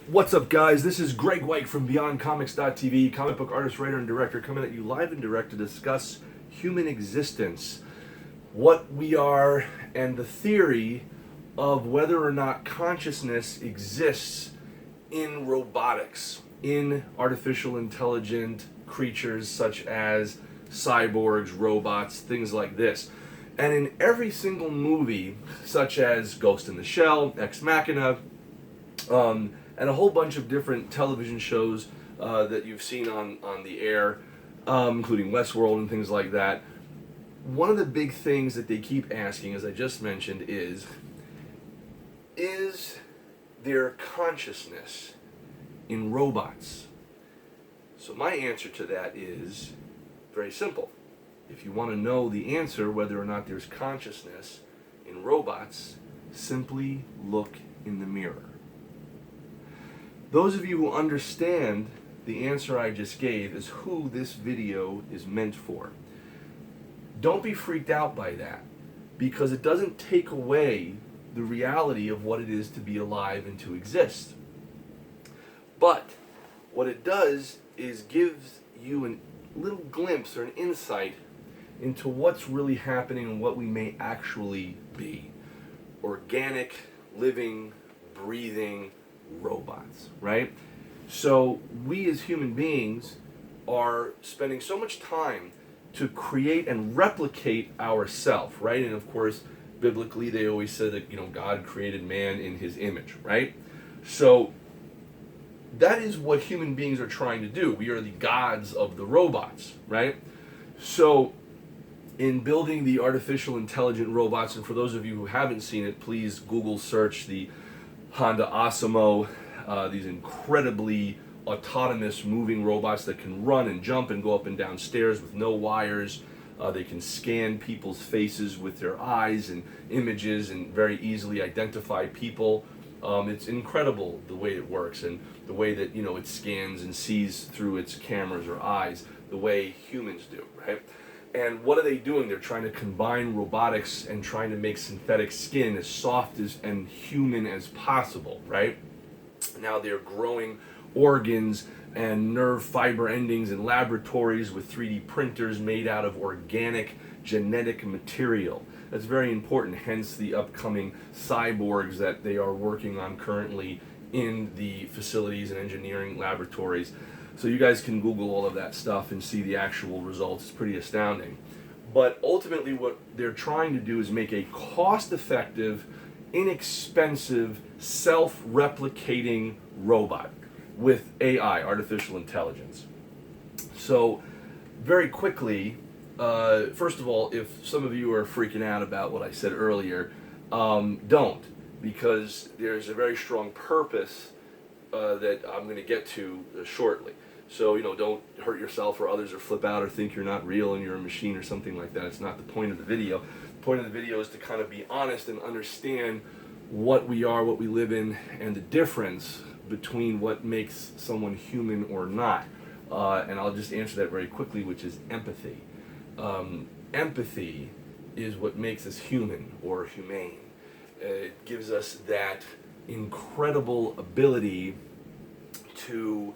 What's up, guys? This is Greg White from BeyondComics.tv, comic book artist, writer, and director, coming at you live and direct to discuss human existence, what we are, and the theory of whether or not consciousness exists in robotics, in artificial intelligent creatures such as cyborgs, robots, things like this. And in every single movie, such as Ghost in the Shell, Ex Machina, and a whole bunch of different television shows that you've seen on the air, including WestWorld and things like that. One of the big things that they keep asking, as I just mentioned, is there consciousness in robots? So my answer to that is very simple. If you want to know the answer, whether or not there's consciousness in robots, simply look in the mirror. Those of you who understand the answer I just gave is who this video is meant for. Don't be freaked out by that, because it doesn't take away the reality of what it is to be alive and to exist. But what it does is gives you a little glimpse or an insight into what's really happening and what we may actually be. Organic, living, breathing robots, right? So we as human beings are spending so much time to create and replicate ourself, right? And of course, biblically, they always said that, God created man in his image, right? So that is what human beings are trying to do. We are the gods of the robots, right? So in building the artificial intelligent robots, and for those of you who haven't seen it, please Google search the Honda Asimo, these incredibly autonomous moving robots that can run and jump and go up and down stairs with no wires. They can scan people's faces with their eyes and images and very easily identify people. It's incredible the way it works and the way that it scans and sees through its cameras or eyes the way humans do, right? And what are they doing? They're trying to combine robotics and trying to make synthetic skin as soft and human as possible, right? Now they're growing organs and nerve fiber endings in laboratories with 3D printers made out of organic genetic material. That's very important, hence the upcoming cyborgs that they are working on currently in the facilities and engineering laboratories. So you guys can Google all of that stuff and see the actual results. It's pretty astounding. But ultimately what they're trying to do is make a cost-effective, inexpensive, self-replicating robot with AI, artificial intelligence. So very quickly, first of all, if some of you are freaking out about what I said earlier, don't, because there's a very strong purpose that I'm going to get to shortly. So, don't hurt yourself or others or flip out or think you're not real and you're a machine or something like that. It's not the point of the video. The point of the video is to kind of be honest and understand what we are, what we live in, and the difference between what makes someone human or not. And I'll just answer that very quickly, which is empathy. Empathy is what makes us human or humane. It gives us that incredible ability to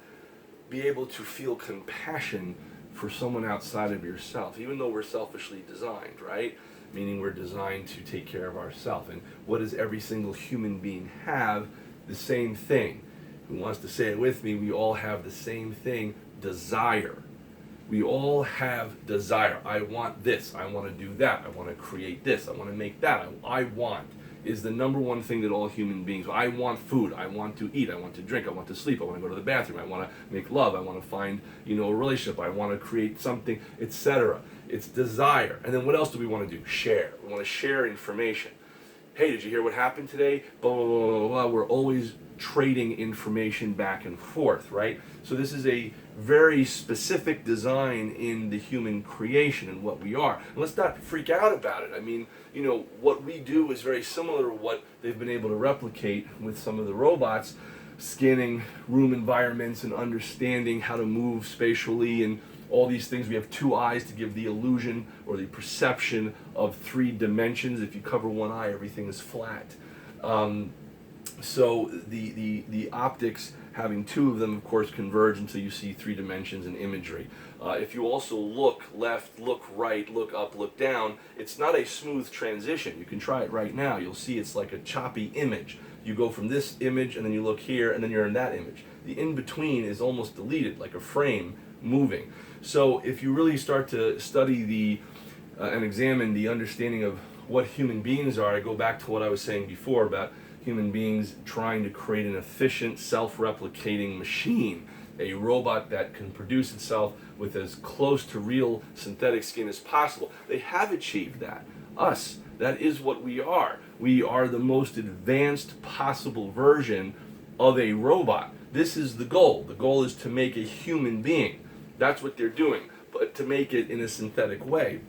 be able to feel compassion for someone outside of yourself, even though we're selfishly designed, right? Meaning we're designed to take care of ourselves. And what does every single human being have? The same thing. Who wants to say it with me? We all have the same thing, desire. We all have desire. I want this. I want to do that. I want to create this. I want to make that. I want is the number one thing that all human beings. I want food. I want to eat. I want to drink. I want to sleep. I want to go to the bathroom. I want to make love. I want to find, a relationship. I want to create something, etc. It's desire. And then what else do we want to do? Share. We want to share information. Hey, did you hear what happened today? Blah, blah, blah, blah, blah. We're always trading information back and forth, right? So this is a very specific design in the human creation and what we are. And let's not freak out about it. I mean, what we do is very similar to what they've been able to replicate with some of the robots, scanning room environments and understanding how to move spatially and all these things. We have two eyes to give the illusion or the perception of 3 dimensions. If you cover one eye, everything is flat. So the optics, having two of them, of course, converge until you see three dimensions in imagery. If you also look left, look right, look up, look down, it's not a smooth transition. You can try it right now. You'll see it's like a choppy image. You go from this image, and then you look here, and then you're in that image. The in-between is almost deleted, like a frame moving. So if you really start to study and examine the understanding of what human beings are, I go back to what I was saying before about human beings trying to create an efficient, self-replicating machine, a robot that can produce itself with as close to real synthetic skin as possible. They have achieved that. Us, that is what we are. We are the most advanced possible version of a robot. This is the goal. The goal is to make a human being. That's what they're doing, but to make it in a synthetic way.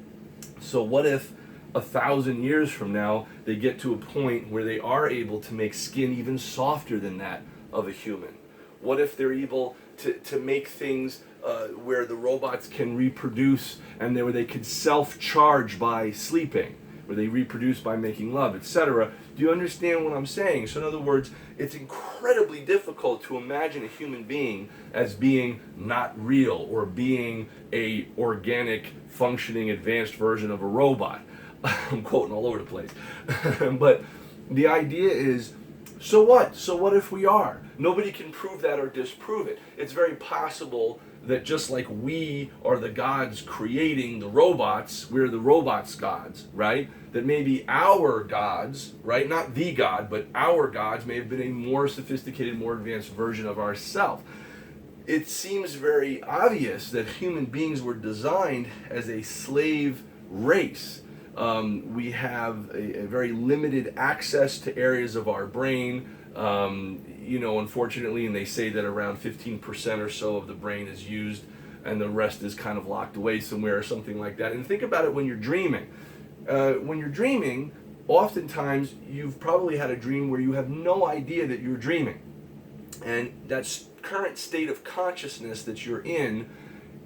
So what if 1,000 years from now they get to a point where they are able to make skin even softer than that of a human? What if they're able to make things where the robots can reproduce, and where they could self-charge by sleeping, where they reproduce by making love, etc.? Do you understand what I'm saying? So in other words, it's incredibly difficult to imagine a human being as being not real, or being a organic, functioning, advanced version of a robot. I'm quoting all over the place. But the idea is, so what? So what if we are? Nobody can prove that or disprove it. It's very possible that just like we are the gods creating the robots, we're the robots' gods, right? That maybe our gods, right? Not the God, but our gods may have been a more sophisticated, more advanced version of ourselves. It seems very obvious that human beings were designed as a slave race. We have a very limited access to areas of our brain. Unfortunately, and they say that around 15% or so of the brain is used, and the rest is kind of locked away somewhere or something like that. And think about it when you're dreaming. When you're dreaming, oftentimes you've probably had a dream where you have no idea that you're dreaming. And that current state of consciousness that you're in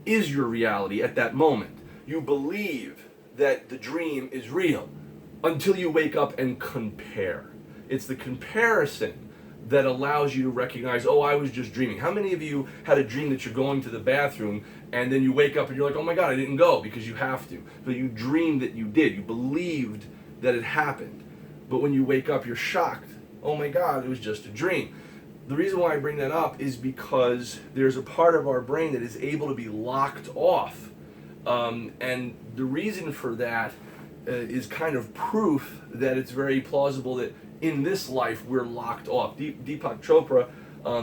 is your reality at that moment. You believe that the dream is real until you wake up and compare. It's the comparison that allows you to recognize, oh, I was just dreaming. How many of you had a dream that you're going to the bathroom, and then you wake up and you're like, oh my God, I didn't go, because you have to. But you dreamed that you did. You believed that it happened. But when you wake up, you're shocked. Oh my God, it was just a dream. The reason why I bring that up is because there's a part of our brain that is able to be locked off. And the reason for that is kind of proof that it's very plausible that in this life we're locked off. Deepak Chopra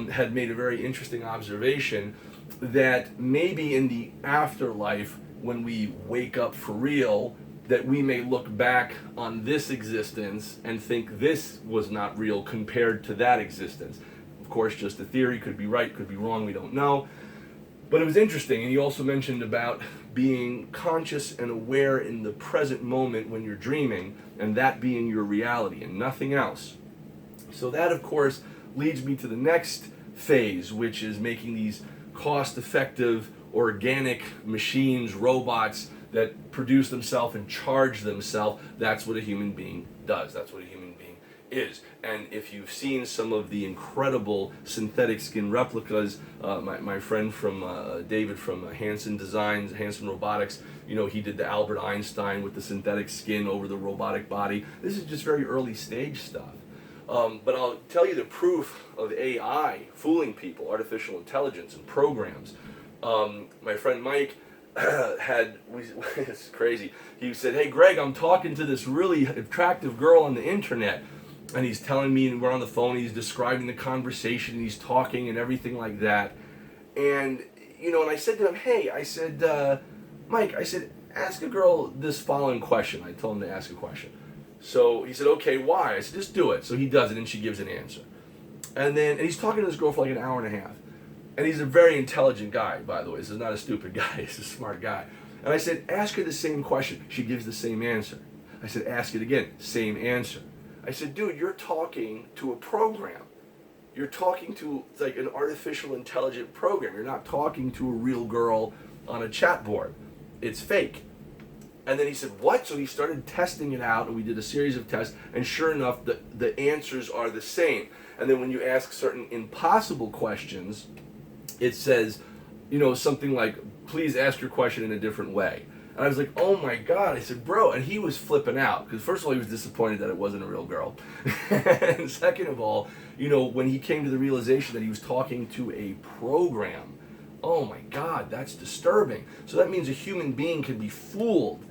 had made a very interesting observation that maybe in the afterlife, when we wake up for real, that we may look back on this existence and think this was not real compared to that existence. Of course, just a theory, could be right, could be wrong, we don't know. But it was interesting, and he also mentioned about being conscious and aware in the present moment when you're dreaming, and that being your reality and nothing else. So that, of course, leads me to the next phase, which is making these cost-effective, organic machines, robots that produce themselves and charge themselves. That's what a human being does. That's what a human being is. And if you've seen some of the incredible synthetic skin replicas, my friend from David from Hansen Designs, Hansen Robotics, he did the Albert Einstein with the synthetic skin over the robotic body. This is just very early stage stuff. But I'll tell you the proof of AI fooling people, artificial intelligence and programs. My friend Mike it's crazy. He said, hey Greg, I'm talking to this really attractive girl on the internet. And he's telling me, and we're on the phone, he's describing the conversation, and he's talking and everything like that. And, and I said to him, hey, I said, Mike, I said, ask a girl this following question. I told him to ask a question. So he said, okay, why? I said, just do it. So he does it, and she gives an answer. And he's talking to this girl for like an hour and a half. And he's a very intelligent guy, by the way. This is not a stupid guy. He's a smart guy. And I said, ask her the same question. She gives the same answer. I said, ask it again. Same answer. I said, dude, you're talking to a program. You're talking to like an artificial intelligent program. You're not talking to a real girl on a chat board. It's fake. And then he said, what? So he started testing it out, and we did a series of tests, and sure enough, the answers are the same. And then when you ask certain impossible questions, it says, something like, please ask your question in a different way. And I was like, oh my God. I said, bro, and he was flipping out, because first of all, he was disappointed that it wasn't a real girl. And second of all, when he came to the realization that he was talking to a program, oh my God, that's disturbing. So that means a human being can be fooled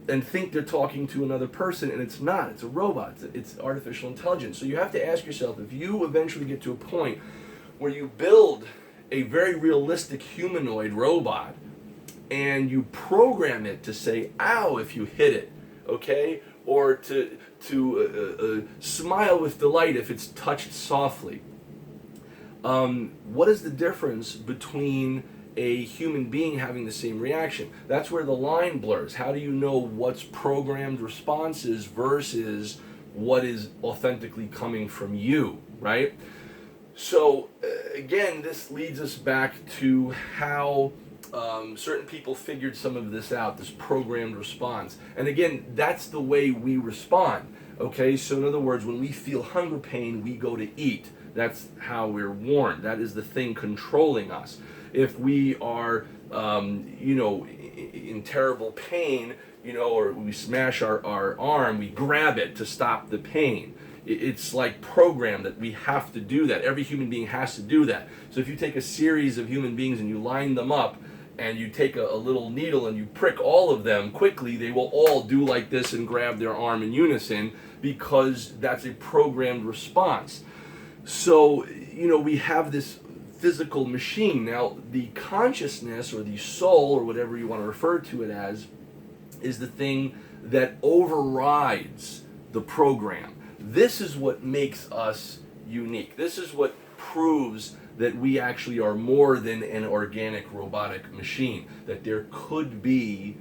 and think they're talking to another person, and it's not. It's a robot. It's artificial intelligence. So you have to ask yourself, if you eventually get to a point where you build a very realistic humanoid robot and you program it to say, ow, if you hit it, okay? Or to smile with delight if it's touched softly. What is the difference between a human being having the same reaction? That's where the line blurs. How do you know what's programmed responses versus what is authentically coming from you, right? So again, this leads us back to how certain people figured some of this out, this programmed response. And again, that's the way we respond, okay? So in other words, when we feel hunger pain, we go to eat. That's how we're warned. That is the thing controlling us. If we are, in terrible pain, or we smash our arm, we grab it to stop the pain. It's like programmed that we have to do that. Every human being has to do that. So if you take a series of human beings and you line them up, and you take a little needle and you prick all of them quickly, they will all do like this and grab their arm in unison, because that's a programmed response. So, we have this physical machine. Now, the consciousness or the soul, or whatever you want to refer to it as, is the thing that overrides the program. This is what makes us unique. This is what proves that we actually are more than an organic robotic machine, that there could be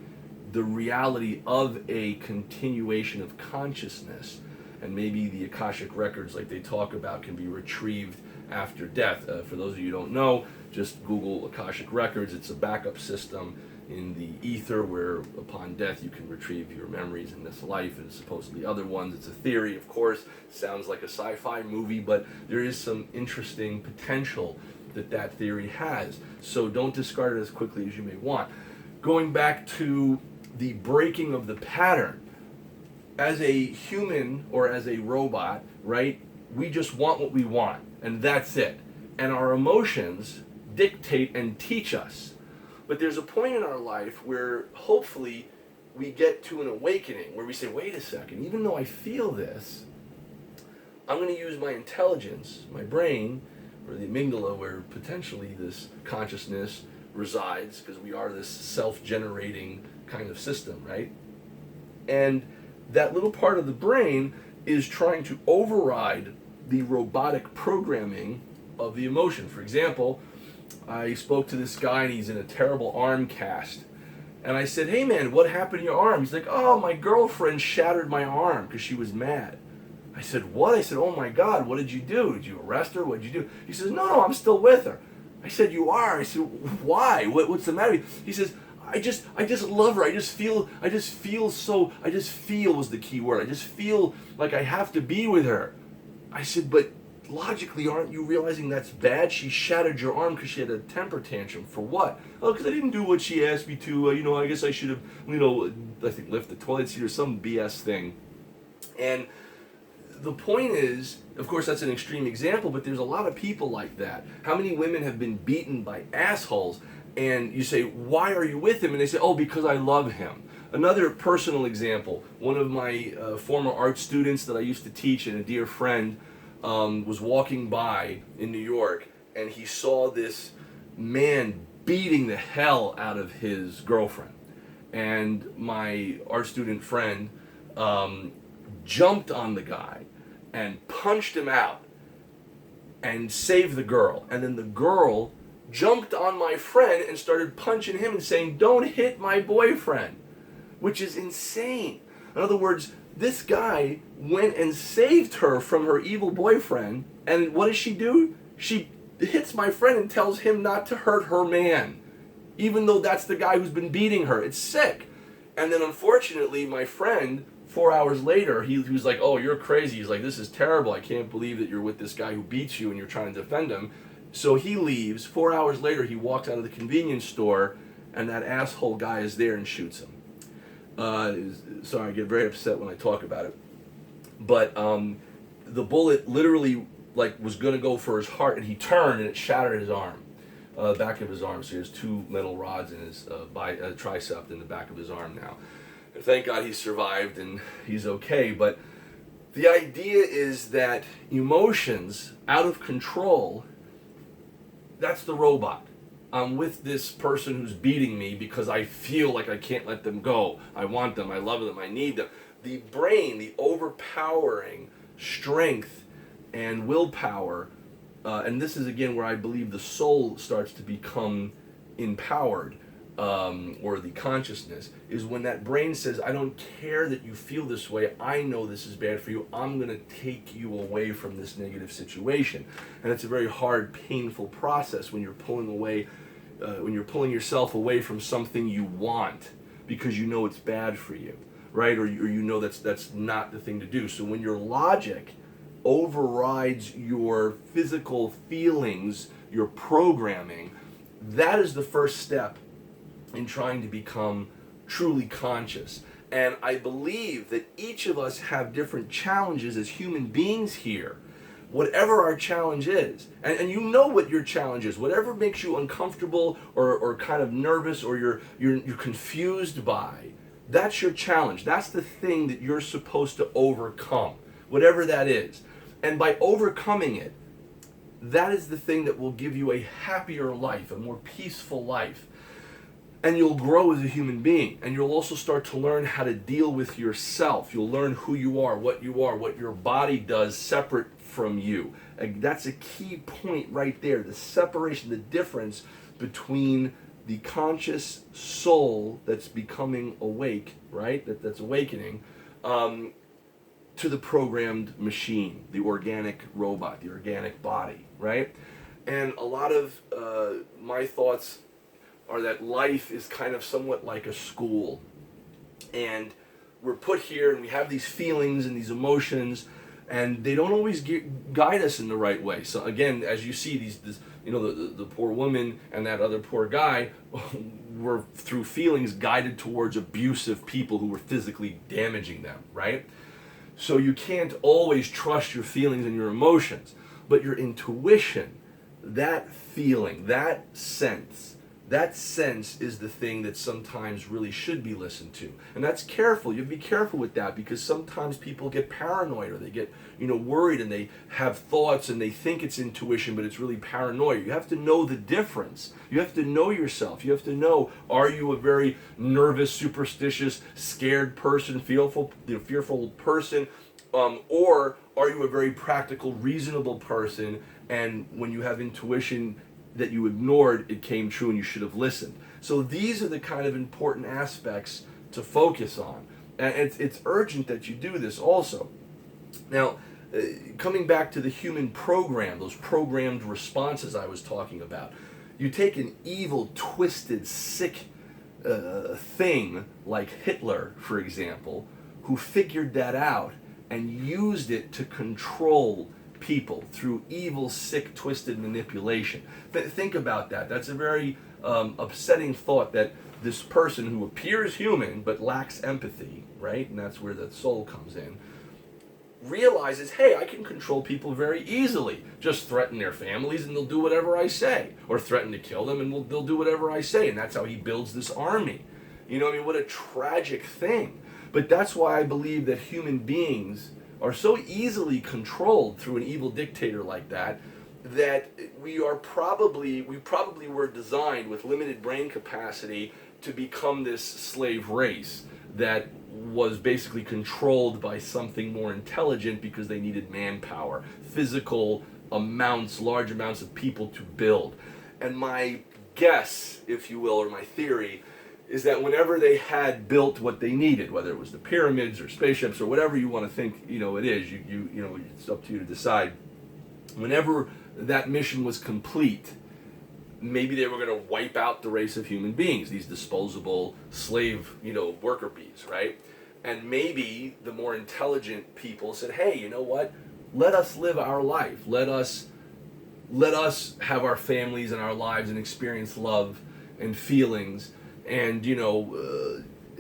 the reality of a continuation of consciousness, and maybe the Akashic records, like they talk about, can be retrieved after death. For those of you who don't know, just Google Akashic records. It's a backup system in the ether where upon death you can retrieve your memories in this life and supposedly other ones. It's a theory, of course. Sounds like a sci-fi movie, but there is some interesting potential that theory has. So don't discard it as quickly as you may want. Going back to the breaking of the pattern, as a human or as a robot, right, we just want what we want, and that's it. And our emotions dictate and teach us. But there's a point in our life where hopefully we get to an awakening where we say, wait a second, even though I feel this, I'm going to use my intelligence, my brain, or the amygdala, where potentially this consciousness resides, because we are this self-generating kind of system, right? And that little part of the brain is trying to override the robotic programming of the emotion. For example, I spoke to this guy and he's in a terrible arm cast. And I said, hey man, what happened to your arm? He's like, oh, my girlfriend shattered my arm because she was mad. I said, what? I said, oh my God, what did you do? Did you arrest her? What did you do? He says, no, I'm still with her. I said, you are? I said, why? What's the matter? He says, I just love her. I just feel was the key word. I just feel like I have to be with her. I said, but logically, aren't you realizing that's bad? She shattered your arm because she had a temper tantrum. For what? Oh, because I didn't do what she asked me to. I guess I should have, I think lift the toilet seat or some BS thing. And the point is, of course, that's an extreme example, but there's a lot of people like that. How many women have been beaten by assholes? And you say, why are you with him? And they say, oh, because I love him. Another personal example, one of my former art students that I used to teach and a dear friend was walking by in New York, and he saw this man beating the hell out of his girlfriend. And my art student friend jumped on the guy and punched him out and saved the girl. And then the girl jumped on my friend and started punching him and saying, don't hit my boyfriend, which is insane. In other words, this guy went and saved her from her evil boyfriend, and what does she do? She hits my friend and tells him not to hurt her man, even though that's the guy who's been beating her. It's sick. And then unfortunately, my friend, 4 hours later, he was like, "Oh, you're crazy." He's like, "This is terrible. I can't believe that you're with this guy who beats you and you're trying to defend him." So he leaves. 4 hours later, he walks out of the convenience store, and that asshole guy is there and shoots him. Sorry, I get very upset when I talk about it. But the bullet literally was going to go for his heart, and he turned and it shattered his arm. Back of his arm. So he has 2 metal rods in his tricep in the back of his arm now. And thank God he survived and he's okay. But the idea is that emotions out of control, that's the robot. I'm with this person who's beating me because I feel like I can't let them go. I want them, I love them, I need them. The brain, the overpowering strength and willpower, and this is again where I believe the soul starts to become empowered, or the consciousness, is when that brain says, I don't care that you feel this way, I know this is bad for you, I'm going to take you away from this negative situation. And it's a very hard, painful process when you're pulling away, when you're pulling yourself away from something you want because you know it's bad for you, right? Or you know that's not the thing to do. So when your logic overrides your physical feelings, your programming, that is the first step in trying to become truly conscious. And I believe that each of us have different challenges as human beings here. Whatever our challenge is, and you know what your challenge is, whatever makes you uncomfortable or kind of nervous or you're confused by, that's your challenge. That's the thing that you're supposed to overcome, whatever that is. And by overcoming it, that is the thing that will give you a happier life, a more peaceful life. And you'll grow as a human being. And you'll also start to learn how to deal with yourself. You'll learn who you are, what your body does separate from you. And that's a key point right there. The separation, the difference between the conscious soul that's becoming awake, right? That's awakening, to the programmed machine, the organic robot, the organic body, right? And a lot of my thoughts are that life is kind of somewhat like a school. And we're put here and we have these feelings and these emotions, and they don't always guide us in the right way. So again, as you see, the poor woman and that other poor guy were, through feelings, guided towards abusive people who were physically damaging them, right? So you can't always trust your feelings and your emotions, but your intuition, that feeling, that sense is the thing that sometimes really should be listened to. And that's careful. You have to be careful with that, because sometimes people get paranoid, or they get, worried, and they have thoughts and they think it's intuition, but it's really paranoia. You have to know the difference. You have to know yourself. You have to know, are you a very nervous, superstitious, scared person, fearful person, or are you a very practical, reasonable person, and when you have intuition that you ignored, it came true and you should have listened. So these are the kind of important aspects to focus on. And it's urgent that you do this also. Now, coming back to the human program, those programmed responses I was talking about, you take an evil, twisted, sick thing like Hitler, for example, who figured that out and used it to control people through evil, sick, twisted manipulation. Think about that. That's a very upsetting thought, that this person who appears human but lacks empathy, right? And that's where the soul comes in, realizes, hey, I can control people very easily. Just threaten their families and they'll do whatever I say. Or threaten to kill them and they'll do whatever I say. And that's how he builds this army. What a tragic thing. But that's why I believe that human beings are so easily controlled through an evil dictator like that, that we probably were designed with limited brain capacity to become this slave race that was basically controlled by something more intelligent, because they needed manpower, physical amounts, large amounts of people to build. And my guess, if you will, or my theory, is that whenever they had built what they needed, whether it was the pyramids or spaceships or whatever you want to think, it is, it's up to you to decide. Whenever that mission was complete, maybe they were going to wipe out the race of human beings, these disposable slave, worker bees, right? And maybe the more intelligent people said, hey, you know what? Let us live our life. Let us have our families and our lives and experience love and feelings and,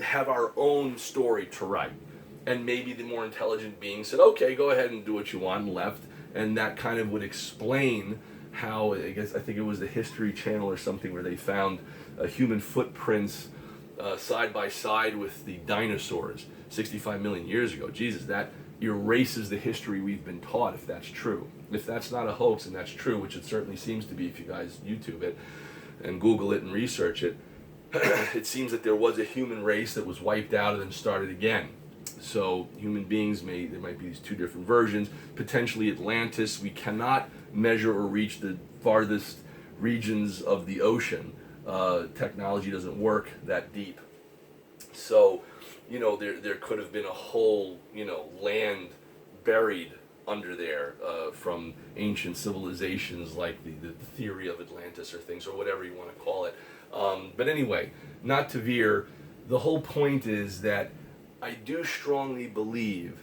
have our own story to write. And maybe the more intelligent beings said, okay, go ahead and do what you want, and left. And that kind of would explain how, I think it was the History Channel or something, where they found human footprints side by side with the dinosaurs 65 million years ago. Jesus, that erases the history we've been taught, if that's true. If that's not a hoax and that's true, which it certainly seems to be if you guys YouTube it and Google it and research it, it seems that there was a human race that was wiped out and then started again. So human beings there might be these two different versions. Potentially Atlantis, we cannot measure or reach the farthest regions of the ocean. Technology doesn't work that deep. So, there could have been a whole, land buried under there from ancient civilizations like the theory of Atlantis or things, or whatever you want to call it. But anyway, not to veer, the whole point is that I do strongly believe,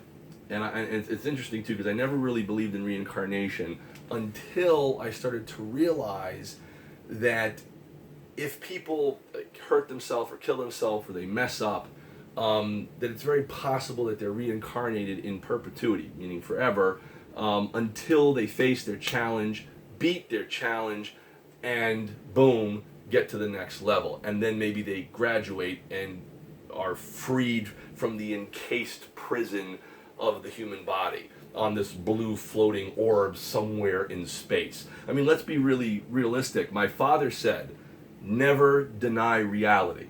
and it's interesting too, because I never really believed in reincarnation until I started to realize that if people hurt themselves or kill themselves or they mess up, that it's very possible that they're reincarnated in perpetuity, meaning forever, until they face their challenge, beat their challenge, and boom, get to the next level. And then maybe they graduate and are freed from the encased prison of the human body on this blue floating orb somewhere in space. I mean, let's be really realistic. My father said, never deny reality,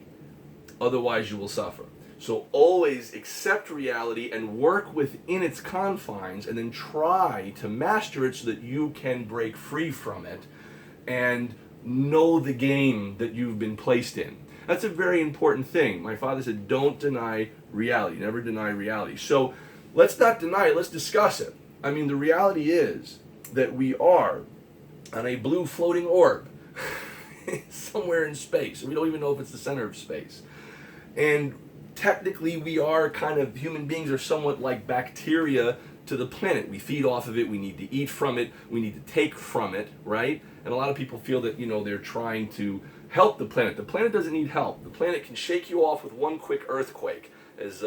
otherwise you will suffer. So always accept reality and work within its confines, and then try to master it so that you can break free from it and know the game that you've been placed in. That's a very important thing. My father said, don't deny reality, never deny reality. So let's not deny it, let's discuss it. I mean, the reality is that we are on a blue floating orb somewhere in space. We don't even know if it's the center of space. And technically we are human beings are somewhat like bacteria to the planet. We feed off of it, we need to eat from it, we need to take from it, right? And a lot of people feel that, they're trying to help the planet. The planet doesn't need help. The planet can shake you off with one quick earthquake, as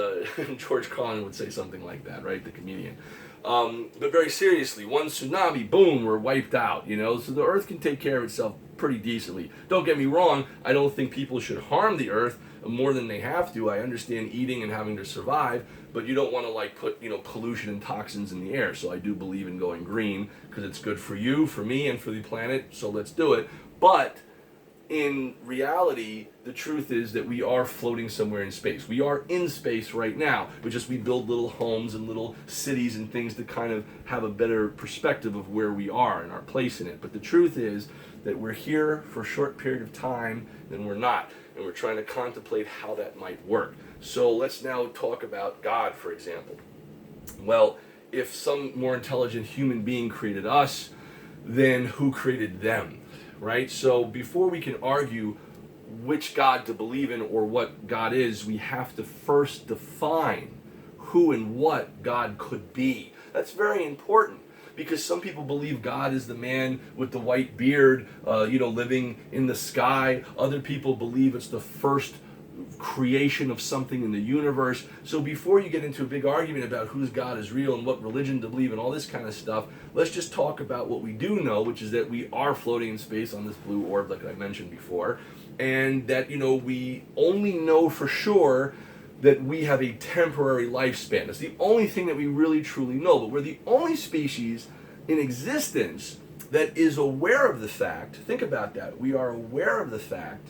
George Carlin would say something like that, right? The comedian. But very seriously, one tsunami, boom, we're wiped out, So the earth can take care of itself pretty decently. Don't get me wrong, I don't think people should harm the earth more than they have to. I understand eating and having to survive, but you don't want to put, pollution and toxins in the air. So I do believe in going green because it's good for you, for me, and for the planet, so let's do it. But in reality, the truth is that we are floating somewhere in space. We are in space right now. We build little homes and little cities and things to kind of have a better perspective of where we are and our place in it. But the truth is that we're here for a short period of time, then we're not. And we're trying to contemplate how that might work. So let's now talk about God, for example. Well, if some more intelligent human being created us, then who created them? Right? So before we can argue which God to believe in or what God is, we have to first define who and what God could be. That's very important, because some people believe God is the man with the white beard, living in the sky. Other people believe it's the first creation of something in the universe. So before you get into a big argument about whose God is real and what religion to believe and all this kind of stuff, let's just talk about what we do know, which is that we are floating in space on this blue orb, like I mentioned before, and that, we only know for sure that we have a temporary lifespan. That's the only thing that we really truly know, but we're the only species in existence that is aware of the fact, think about that, we are aware of the fact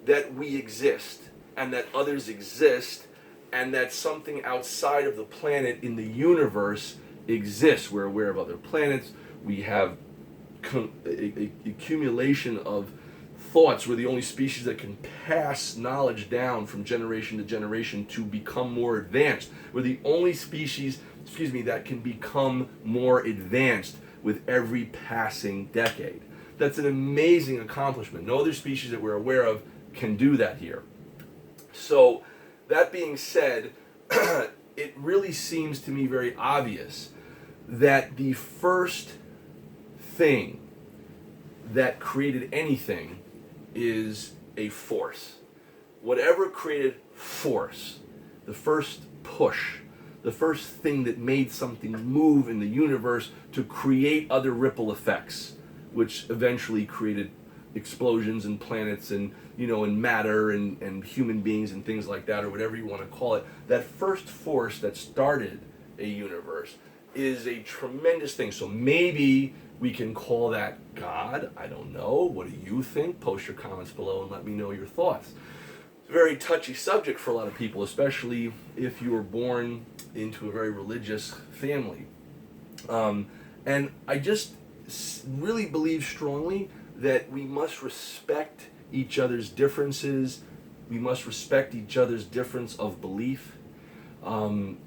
that we exist and that others exist and that something outside of the planet in the universe exists. We're aware of other planets. We have accumulation of thoughts. We're the only species that can pass knowledge down from generation to generation to become more advanced. We're the only species, that can become more advanced with every passing decade. That's an amazing accomplishment. No other species that we're aware of can do that here. So, that being said, it really seems to me very obvious that the first thing that created anything is a force. Whatever created force, the first push, the first thing that made something move in the universe to create other ripple effects, which eventually created explosions and planets and, and matter and human beings and things like that, or whatever you want to call it. That first force that started a universe is a tremendous thing. So maybe we can call that God. I don't know. What do you think? Post your comments below and let me know your thoughts. It's a very touchy subject for a lot of people, especially if you were born into a very religious family. And I just really believe strongly that we must respect each other's differences. We must respect each other's difference of belief.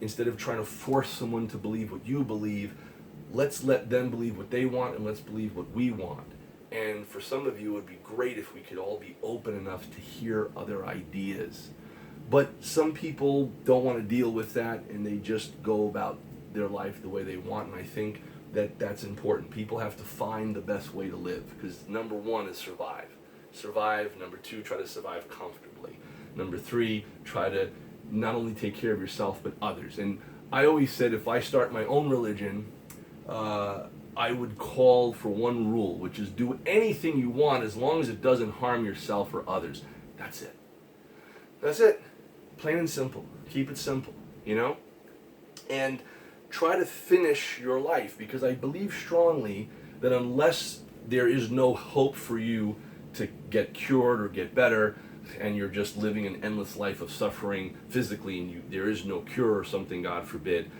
Instead of trying to force someone to believe what you believe, let's let them believe what they want and let's believe what we want. And for some of you, it would be great if we could all be open enough to hear other ideas. But some people don't want to deal with that and they just go about their life the way they want. And I think that that's important. People have to find the best way to live, because number one is survive. Survive. Number two, try to survive comfortably. Number three, try to not only take care of yourself but others. And I always said if I start my own religion, I would call for one rule, which is do anything you want as long as it doesn't harm yourself or others. That's it. That's it. Plain and simple. Keep it simple, And try to finish your life, because I believe strongly that unless there is no hope for you to get cured or get better, and you're just living an endless life of suffering physically, and there is no cure or something, God forbid,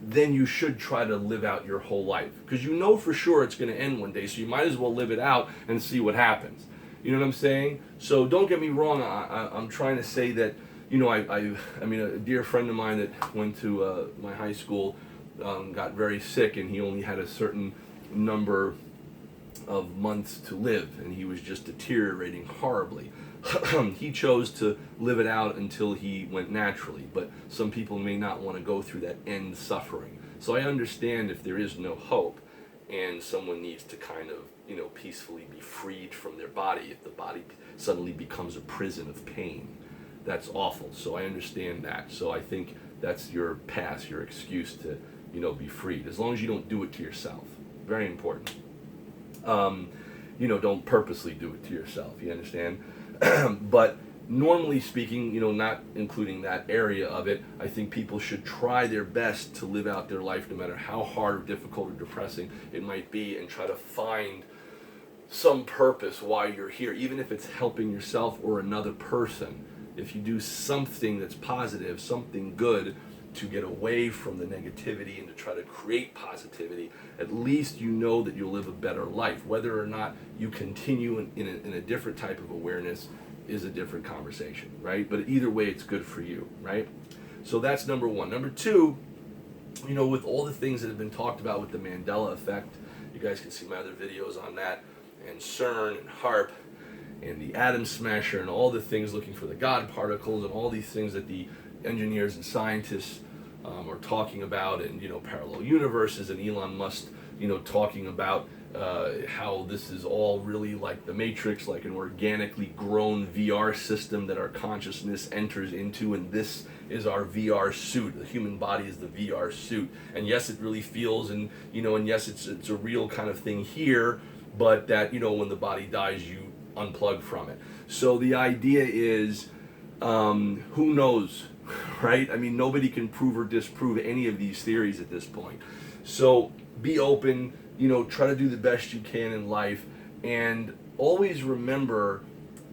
then you should try to live out your whole life, because for sure it's going to end one day, so you might as well live it out and see what happens. You know what I'm saying? So don't get me wrong. I'm trying to say that, I mean, a dear friend of mine that went to my high school got very sick, and he only had a certain number of months to live, and he was just deteriorating horribly. He chose to live it out until he went naturally, but some people may not want to go through that end suffering. So I understand if there is no hope and someone needs to kind of, peacefully be freed from their body, if the body suddenly becomes a prison of pain. That's awful. So I understand that. So I think that's your pass, your excuse to, be freed. As long as you don't do it to yourself. Very important. Don't purposely do it to yourself. You understand? But normally speaking, not including that area of it, I think people should try their best to live out their life no matter how hard or difficult or depressing it might be, and try to find some purpose why you're here, even if it's helping yourself or another person. If you do something that's positive, something good, to get away from the negativity and to try to create positivity, at least you know that you'll live a better life. Whether or not you continue in a different type of awareness is a different conversation, right? But either way, it's good for you, right? So that's number one. Number two, with all the things that have been talked about with the Mandela effect, you guys can see my other videos on that, and Cern and HAARP and the atom smasher and all the things looking for the God particles and all these things that the engineers and scientists are talking about, and parallel universes, and Elon Musk talking about how this is all really like the Matrix, like an organically grown VR system that our consciousness enters into, and this is our VR suit. The human body is the VR suit, and yes, it really feels, and and yes, it's a real kind of thing here, but that when the body dies, you unplug from it. So the idea is, who knows, right? I mean, nobody can prove or disprove any of these theories at this point. So be open, try to do the best you can in life, and always remember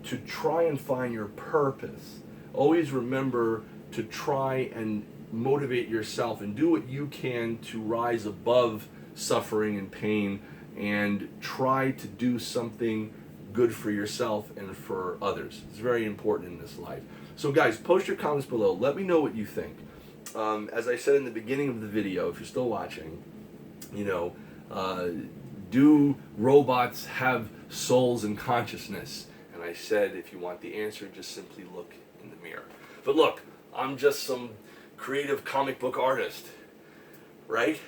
to try and find your purpose. Always remember to try and motivate yourself and do what you can to rise above suffering and pain, and try to do something good for yourself and for others. It's very important in this life. So guys, post your comments below. Let me know what you think. As I said in the beginning of the video, if you're still watching, do robots have souls and consciousness? And I said, if you want the answer, just simply look in the mirror. But look, I'm just some creative comic book artist, right?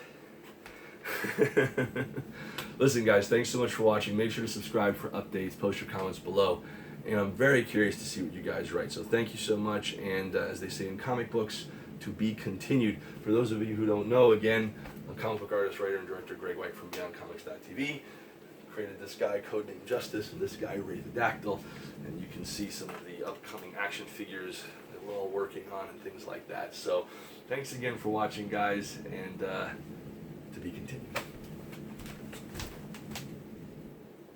Listen guys, thanks so much for watching. Make sure to subscribe for updates, post your comments below, and I'm very curious to see what you guys write. So thank you so much, and as they say in comic books, to be continued. For those of you who don't know, again, I'm comic book artist, writer, and director Greg White from BeyondComics.tv. Created this guy, codenamed Justice, and this guy, Rene Descartes, and you can see some of the upcoming action figures that we're all working on and things like that. So thanks again for watching, guys, and to be continued.